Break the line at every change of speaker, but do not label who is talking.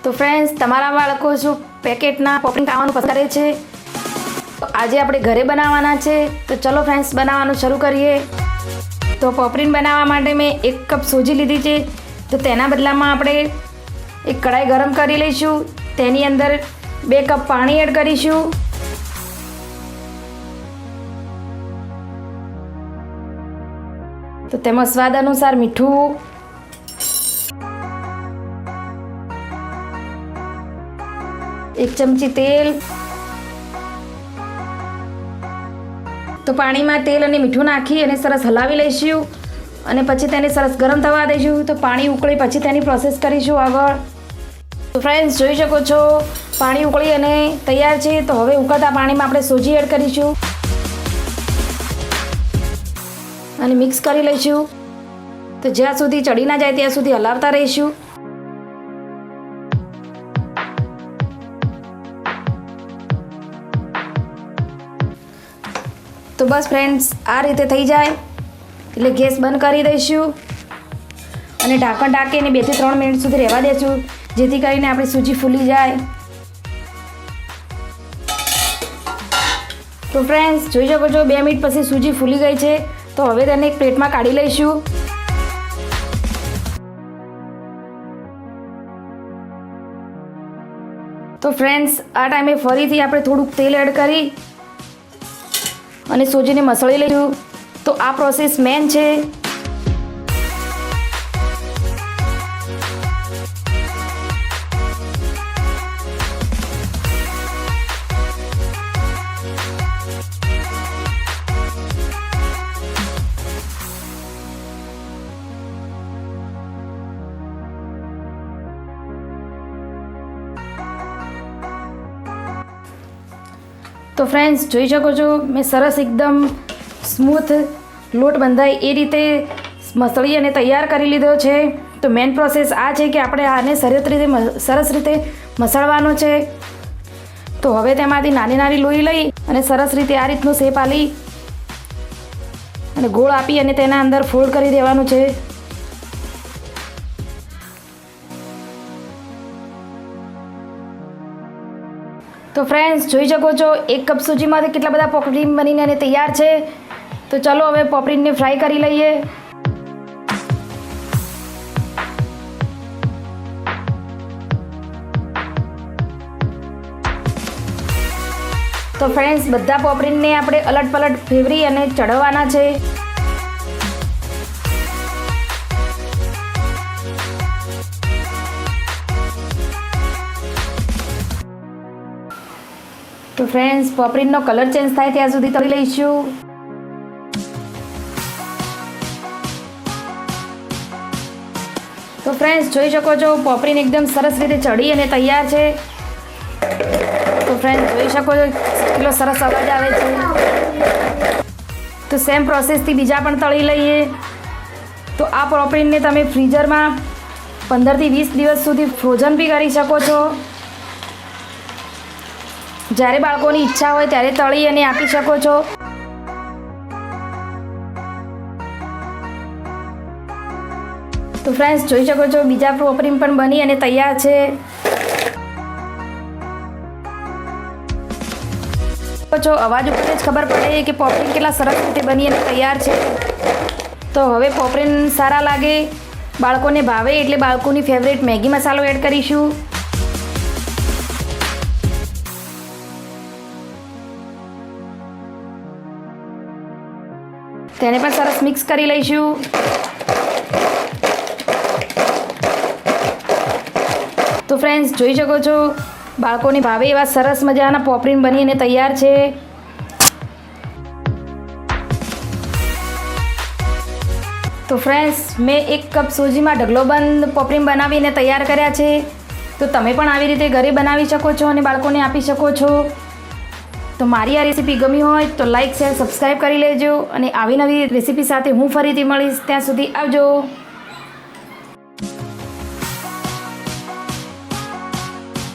તો ફ્રેન્ડ્સ, તમારા બાળકો શું પેકેટના પોપરિંગ ખાવાનું પસંદ કરે છે? તો આજે આપણે ઘરે બનાવવાના છે. તો ચલો ફ્રેન્ડ્સ, બનાવવાનું શરૂ કરીએ. તો પોપરિંગ બનાવવા માટે મેં 1 કપ સોજી લીધી છે. તો તેના બદલામાં આપણે એક કઢાઈ ગરમ કરી લઈશું. તેની અંદર 2 કપ પાણી એડ કરીશું. તો તેમાં સ્વાદ અનુસાર મીઠું, એક ચમચી તેલ. તો પાણીમાં તેલ અને મીઠું નાખી અને સરસ હલાવી લઈશું અને પછી તેને સરસ ગરમ થવા દઈશું. તો પાણી ઉકળે પછી તેની પ્રોસેસ કરીશું આગળ. તો ફ્રેન્ડ્સ, જોઈ શકો છો પાણી ઉકળી અને તૈયાર છે. તો હવે ઉકળતા પાણીમાં આપણે સોજી એડ કરીશું અને મિક્સ કરી લઈશું. તો જ્યાં સુધી ચડી ના જાય ત્યાં સુધી હલાવતા રહીશું. તો બસ ફ્રેન્ડ્સ, આ રીતે થઈ જાય એટલે ગેસ બંધ કરી દઈશું અને ઢાંકણ ઢાંકીને 2 થી 3 મિનિટ સુધી રહેવા દઈશું, જેથી કરીને આપણી સૂજી ફૂલી જાય. તો ફ્રેન્ડ્સ, જોઈ શકો છો 2 મિનિટ પછી સૂજી ફૂલી ગઈ છે. તો હવે તેને એક પ્લેટમાં કાઢી લઈશું. તો ફ્રેન્ડ્સ, આ ટાઈમે ફરીથી આપણે થોડુંક તેલ એડ કરી અને સોજીને મસળી લઈશું. તો આ પ્રોસેસ મેન છે. તો ફ્રેન્ડ્સ, જોઈ શકો છો મેં સરસ એકદમ સ્મૂથ લોટ બંધાય એ રીતે મસળી અને તૈયાર કરી લીધો છે. તો મેઇન પ્રોસેસ આ છે કે આપણે આને સરસ રીતે મસળવાનો છે. તો હવે તેમાંથી નાની નાની લોહી લઈ અને સરસ રીતે આ રીતનો શેપ આપી અને ગોળ આપી અને તેના અંદર ફોલ્ડ કરી દેવાનું છે. તો ફ્રેન્ડ્સ, જોઈ શકો છો 1 કપ સૂજીમાંથી કેટલા બધા પોપરિંગ બનીને અને તૈયાર છે. તો ચલો હવે પોપરિંગને ફ્રાય કરી લઈએ. તો ફ્રેન્ડ્સ, બધા પોપરિંગને આપણે અલટ પલટ ફેરવી અને ચડવવાના છે. તો ફ્રેન્ડ્સ, પોપરિંગનો કલર ચેન્જ થાય ત્યાં સુધી તળી લઈશું. તો ફ્રેન્ડ્સ, જોઈ શકો છો પોપરિંગ એકદમ સરસ રીતે ચડી અને તૈયાર છે. તો ફ્રેન્ડ્સ, જોઈ શકો છો કેટલો સરસ અવાજ આવે છે. તો સેમ પ્રોસેસથી બીજા પણ તળી લઈએ. તો આ પોપરિંગને તમે ફ્રીઝરમાં 15 થી 20 દિવસ સુધી ફ્રોઝન બી કરી શકો છો. જ્યારે બાળકોની ઈચ્છા હોય ત્યારે તળી અને આપી શકો છો. તો ફ્રેન્ડ્સ, જોઈ શકો છો બીજા પોપરિંગ પણ બની અને તૈયાર છે. જો અવાજ ઉપરથી જ ખબર પડે કે પોપરિંગ કેટલા સરસ રીતે બની અને તૈયાર છે. તો હવે પોપરિંગ સારા લાગે, બાળકોને ભાવે એટલે બાળકોની ફેવરેટ મેગી મસાલો એડ કરીશું. તેને પણ સરસ મિક્સ કરી લઈશું. તો ફ્રેન્ડ્સ, જોઈ શકો છો બાળકોને ભાવે એવા સરસ મજાના પોપરિંગ બનીને તૈયાર છે. તો ફ્રેન્ડ્સ, મેં 1 કપ સોજીમાં ઢગલોબંધ પોપરિંગ બનાવીને તૈયાર કર્યા છે. તો તમે પણ આવી રીતે ઘરે બનાવી શકો છો અને બાળકોને આપી શકો છો. તો મારી આ રેસીપી ગમી હોય તો લાઈક, શેર, સબસ્ક્રાઈબ કરી લેજો અને આવી નવી રેસીપી સાથે હું ફરીથી મળીશ. ત્યાં સુધી આવજો.